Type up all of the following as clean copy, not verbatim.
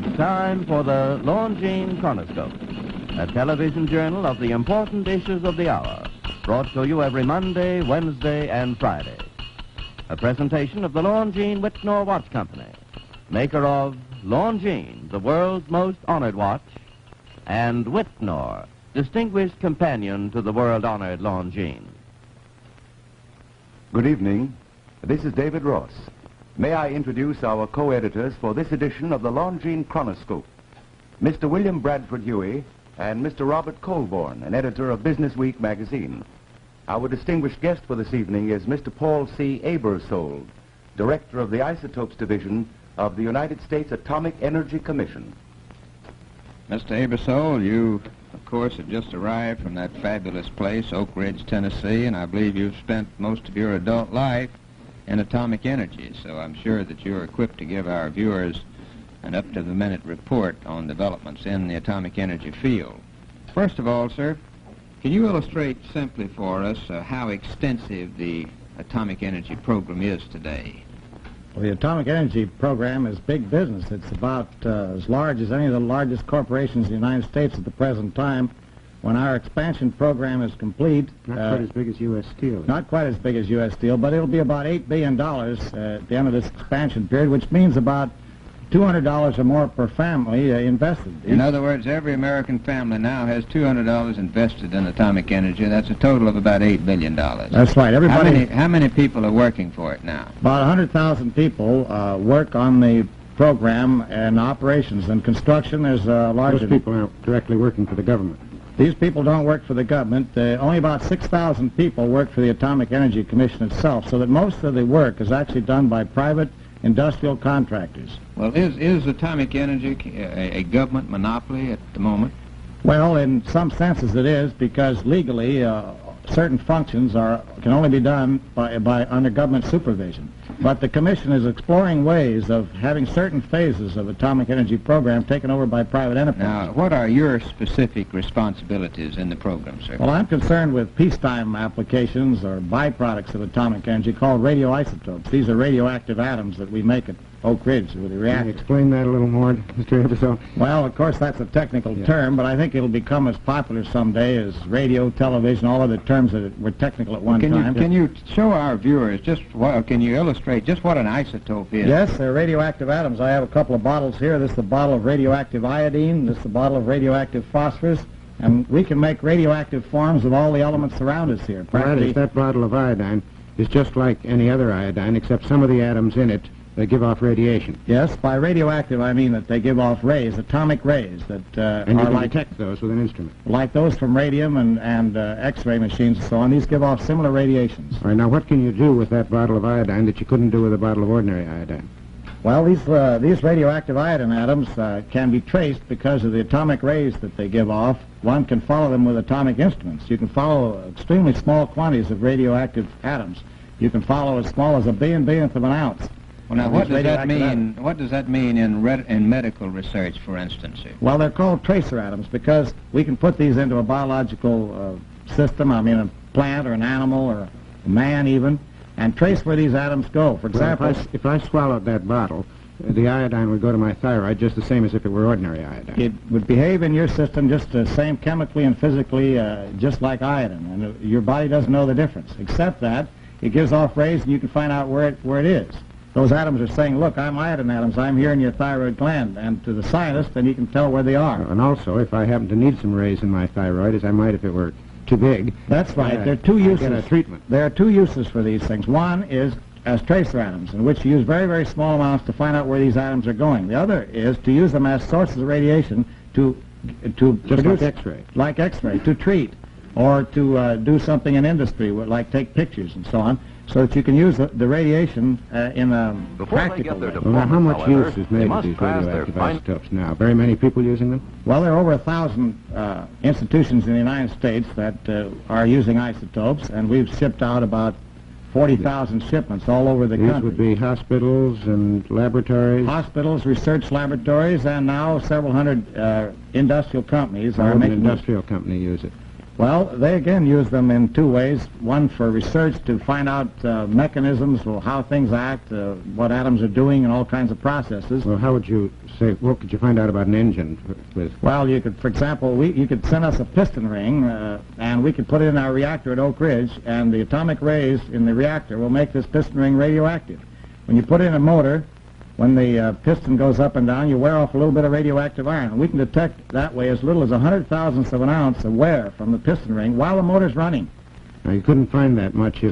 It's time for the Longines Chronoscope, a television journal of the important issues of the hour, brought to you every Monday, Wednesday, and Friday. A presentation of the Longines Whitnor Watch Company, maker of Longines, the world's most honored watch, and Whitnor, distinguished companion to the world-honored Longines. Good evening. This is David Ross. May I introduce our co-editors for this edition of the Longines Chronoscope, Mr. William Bradford Huey and Mr. Robert Colborne, an editor of Business Week magazine. Our distinguished guest for this evening is Mr. Paul C. Aebersold, director of the Isotopes Division of the United States Atomic Energy Commission. Mr. Aebersold, you, of course, have just arrived from that fabulous place, Oak Ridge, Tennessee, and I believe you've spent most of your adult life in atomic energy, so I'm sure that you're equipped to give our viewers an up-to-the-minute report on developments in the atomic energy field. First of all, sir, can you illustrate simply for us how extensive the atomic energy program is today? Well, the atomic energy program is big business. It's about as large as any of the largest corporations in the United States at the present time. When our expansion program is complete... Not quite as big as U.S. Steel. Not quite as big as U.S. Steel, but it'll be about $8 billion at the end of this expansion period, which means about $200 or more per family invested. In other words, every American family now has $200 invested in atomic energy. That's a total of about $8 billion. That's right. Everybody. How many people are working for it now? About 100,000 people work on the program and operations and construction. There's a large... Those people aren't directly working for the government. These people don't work for the government. Only about 6,000 people work for the Atomic Energy Commission itself, so that most of the work is actually done by private industrial contractors. Well, is atomic energy a government monopoly at the moment? Well, in some senses it is, because legally certain functions can only be done by under government supervision. But the Commission is exploring ways of having certain phases of atomic energy program taken over by private enterprise. Now, what are your specific responsibilities in the program, sir? Well, I'm concerned with peacetime applications or byproducts of atomic energy called radioisotopes. These are radioactive atoms that we make at Oak Ridge with the reactor. Can you explain that a little more, Mr. Aebersold? Well, of course, that's a technical term, but I think it'll become as popular someday as radio, television, all other terms that were technical at one time. Can you show our viewers can you illustrate just what an isotope is? Yes, they're radioactive atoms. I have a couple of bottles here. This is a bottle of radioactive iodine. This is a bottle of radioactive phosphorus. And we can make radioactive forms of all the elements around us here. That bottle of iodine is just like any other iodine, except some of the atoms in it they give off radiation. Yes, by radioactive I mean that they give off rays, atomic rays, that and you can detect those with an instrument. Like those from radium and X-ray machines and so on. These give off similar radiations. All right, now what can you do with that bottle of iodine that you couldn't do with a bottle of ordinary iodine? Well, these radioactive iodine atoms can be traced because of the atomic rays that they give off. One can follow them with atomic instruments. You can follow extremely small quantities of radioactive atoms. You can follow as small as a billionth of an ounce. Well, now, what does that mean? What does that mean in medical research, for instance? Well, they're called tracer atoms because we can put these into a biological system. I mean, a plant or an animal or a man even, and trace where these atoms go. For example, if I swallowed that bottle, the iodine would go to my thyroid just the same as if it were ordinary iodine. It would behave in your system just the same chemically and physically, just like iodine, and your body doesn't know the difference, except that it gives off rays, and you can find out where it is. Those atoms are saying, look, I'm iodine atoms, I'm here in your thyroid gland, and to the scientist, then he can tell where they are. And also, if I happen to need some rays in my thyroid, as I might if it were too big... That's right. There are two uses. Get a treatment. There are two uses for these things. One is as tracer atoms, in which you use very, very small amounts to find out where these atoms are going. The other is to use them as sources of radiation to just produce... like X-ray. Like X-ray, to treat, or to do something in industry, like take pictures and so on, so that you can use the radiation in a practical way. Well, now, how much use is made of these radioactive isotopes now? Very many people using them? Well, there are over 1,000 institutions in the United States that are using isotopes, and we've shipped out about 40,000 shipments all over the country. These would be hospitals and laboratories? Hospitals, research laboratories, and now several hundred industrial companies are making... An industrial company use it? Well, they again use them in two ways. One for research to find out mechanisms, or how things act, what atoms are doing, and all kinds of processes. Well, how would you say, what could you find out about an engine with? Well, you could, for example, you could send us a piston ring, and we could put it in our reactor at Oak Ridge, and the atomic rays in the reactor will make this piston ring radioactive. When you put in a motor, when the piston goes up and down, you wear off a little bit of radioactive iron. We can detect that way as little as 100,000th of an ounce of wear from the piston ring while the motor's running. Now, you couldn't find that much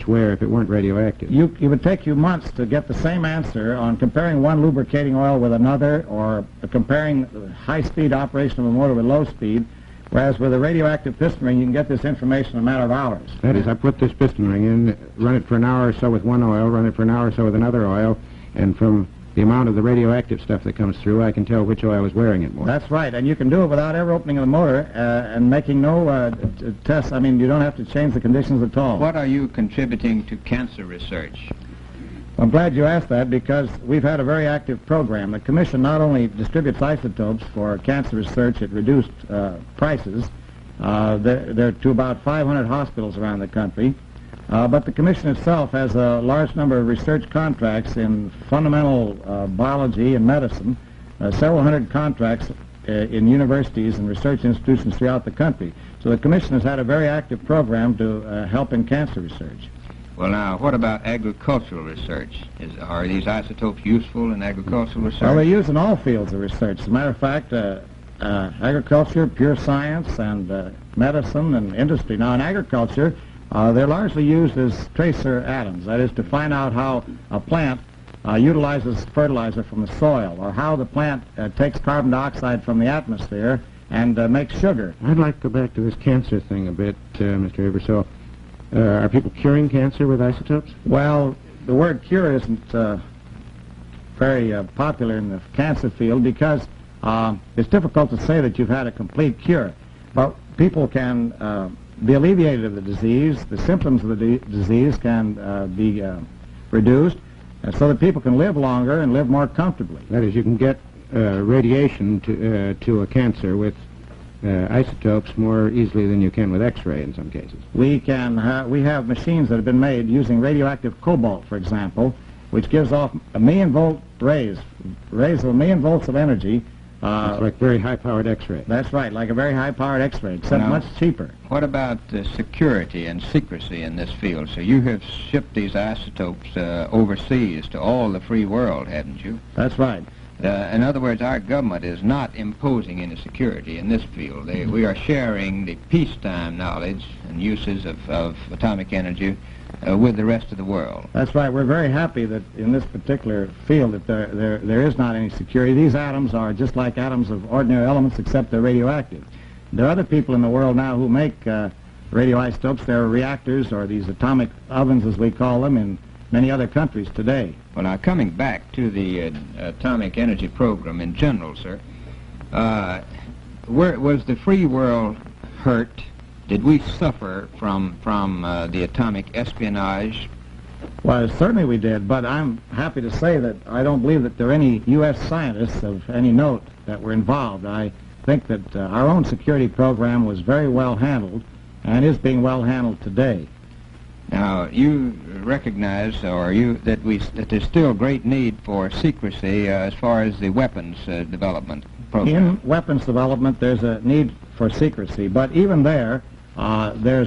wear if it weren't radioactive. It would take you months to get the same answer on comparing one lubricating oil with another, or comparing high-speed operation of a motor with low speed, whereas with a radioactive piston ring, you can get this information in a matter of hours. That is, I put this piston ring in, run it for an hour or so with one oil, run it for an hour or so with another oil, and from the amount of the radioactive stuff that comes through, I can tell which oil is wearing it more. That's right, and you can do it without ever opening the motor and making no tests. I mean, you don't have to change the conditions at all. What are you contributing to cancer research? I'm glad you asked that, because we've had a very active program. The Commission not only distributes isotopes for cancer research at reduced prices, they're to about 500 hospitals around the country, but the Commission itself has a large number of research contracts in fundamental biology and medicine, several hundred contracts in universities and research institutions throughout the country. So the Commission has had a very active program to help in cancer research. Well, now, what about agricultural research? Are these isotopes useful in agricultural research? Well, they're used in all fields of research. As a matter of fact, agriculture, pure science, and medicine and industry. Now, in agriculture, they're largely used as tracer atoms. That is, to find out how a plant utilizes fertilizer from the soil, or how the plant takes carbon dioxide from the atmosphere and makes sugar. I'd like to go back to this cancer thing a bit, Mr. Aebersold. Are people curing cancer with isotopes? Well, the word cure isn't very popular in the cancer field, because it's difficult to say that you've had a complete cure. But people can be alleviated of the disease. The symptoms of the disease can be reduced, so that people can live longer and live more comfortably. That is, you can get radiation to a cancer with isotopes more easily than you can with X-ray in some cases. We have machines that have been made using radioactive cobalt, for example, which gives off a million-volt rays of 1,000,000 volts of energy. It's like very high-powered X-ray. That's right, like a very high-powered X-ray, except much cheaper. What about security and secrecy in this field? So you have shipped these isotopes overseas to all the free world, haven't you? That's right. In other words, our government is not imposing any security in this field. We are sharing the peacetime knowledge and uses of atomic energy with the rest of the world. That's right. We're very happy that in this particular field that there is not any security. These atoms are just like atoms of ordinary elements, except they're radioactive. There are other people in the world now who make radioisotopes. There are reactors, or these atomic ovens as we call them, in many other countries today. Well, now, coming back to the atomic energy program in general, sir, was the free world hurt? Did we suffer from the atomic espionage? Well, certainly we did, but I'm happy to say that I don't believe that there are any U.S. scientists of any note that were involved. I think that our own security program was very well handled, and is being well handled today. Now, you recognize, that there's still great need for secrecy as far as the weapons development program. In weapons development, there's a need for secrecy, but even there's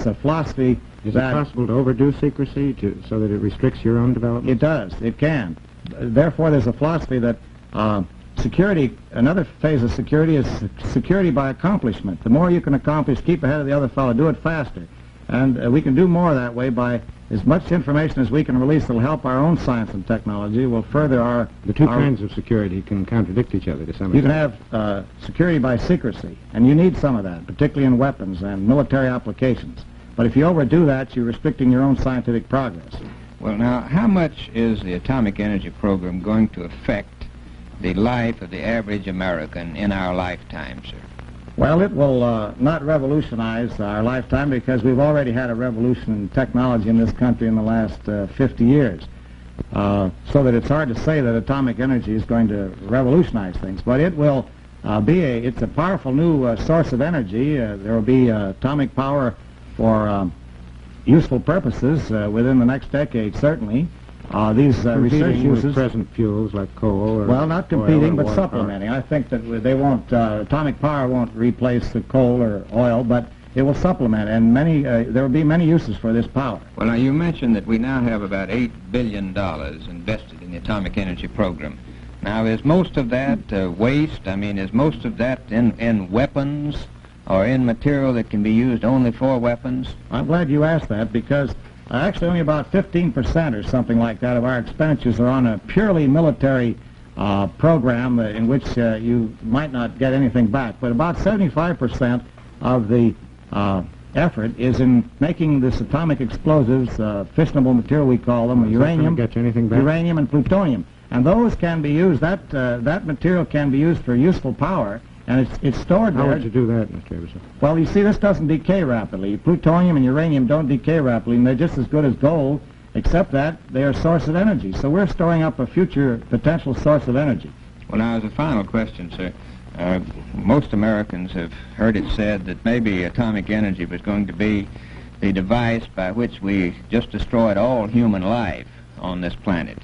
a philosophy. Is it possible to overdo secrecy so that it restricts your own development? It does. It can. Therefore, there's a philosophy that security, another phase of security is security by accomplishment. The more you can accomplish, keep ahead of the other fellow, do it faster. And we can do more that way by as much information as we can release that will help our own science and technology, will further our... The two kinds of security can contradict each other to some extent. You can have security by secrecy, and you need some of that, particularly in weapons and military applications. But if you overdo that, you're restricting your own scientific progress. Well, now, how much is the atomic energy program going to affect the life of the average American in our lifetime, sir? Well, it will not revolutionize our lifetime, because we've already had a revolution in technology in this country in the last 50 years. So that it's hard to say that atomic energy is going to revolutionize things. But it will it's a powerful new source of energy. There will be atomic power for useful purposes within the next decade, certainly. These research Competing with uses... present fuels like coal or Well, not oil competing, or but water supplementing. I think that they won't, atomic power won't replace the coal or oil, but it will supplement, and there will be many uses for this power. Well, now, you mentioned that we now have about $8 billion invested in the atomic energy program. Now, is most of that waste? I mean, is most of that in weapons or in material that can be used only for weapons? I'm glad you asked that, because actually only about 15% or something like that of our expenditures are on a purely military program in which you might not get anything back. But about 75% of the effort is in making this atomic explosives, fissionable material we call them, uranium, get you anything back? uranium and plutonium. And those can be used, that material can be used for useful power, and it's stored there. How would you do that, Mr. Aebersold? Well, you see, this doesn't decay rapidly. Plutonium and uranium don't decay rapidly, and they're just as good as gold, except that they're a source of energy. So we're storing up a future potential source of energy. Well, now, as a final question, sir, most Americans have heard it said that maybe atomic energy was going to be the device by which we just destroyed all human life on this planet.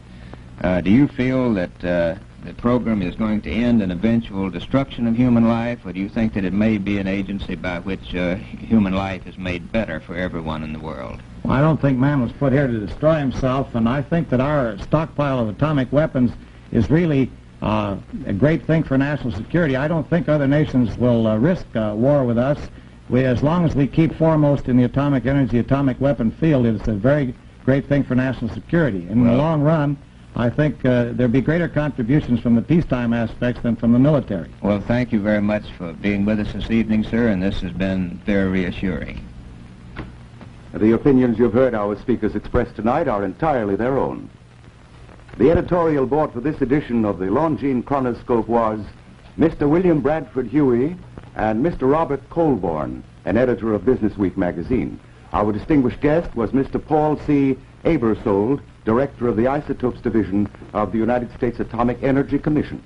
Do you feel that the program is going to end in eventual destruction of human life, or do you think that it may be an agency by which human life is made better for everyone in the world? Well, I don't think man was put here to destroy himself, and I think that our stockpile of atomic weapons is really a great thing for national security. I don't think other nations will risk war with us. As long as we keep foremost in the atomic energy, atomic weapon field, it's a very great thing for national security. And in the long run, I think there'll be greater contributions from the peacetime aspects than from the military. Well, thank you very much for being with us this evening, sir, and this has been very reassuring. The opinions you've heard our speakers express tonight are entirely their own. The editorial board for this edition of the Longines Chronoscope was Mr. William Bradford Huey and Mr. Robert Colborne, an editor of Business Week magazine. Our distinguished guest was Mr. Paul C. Aebersold, Director of the Isotopes Division of the United States Atomic Energy Commission.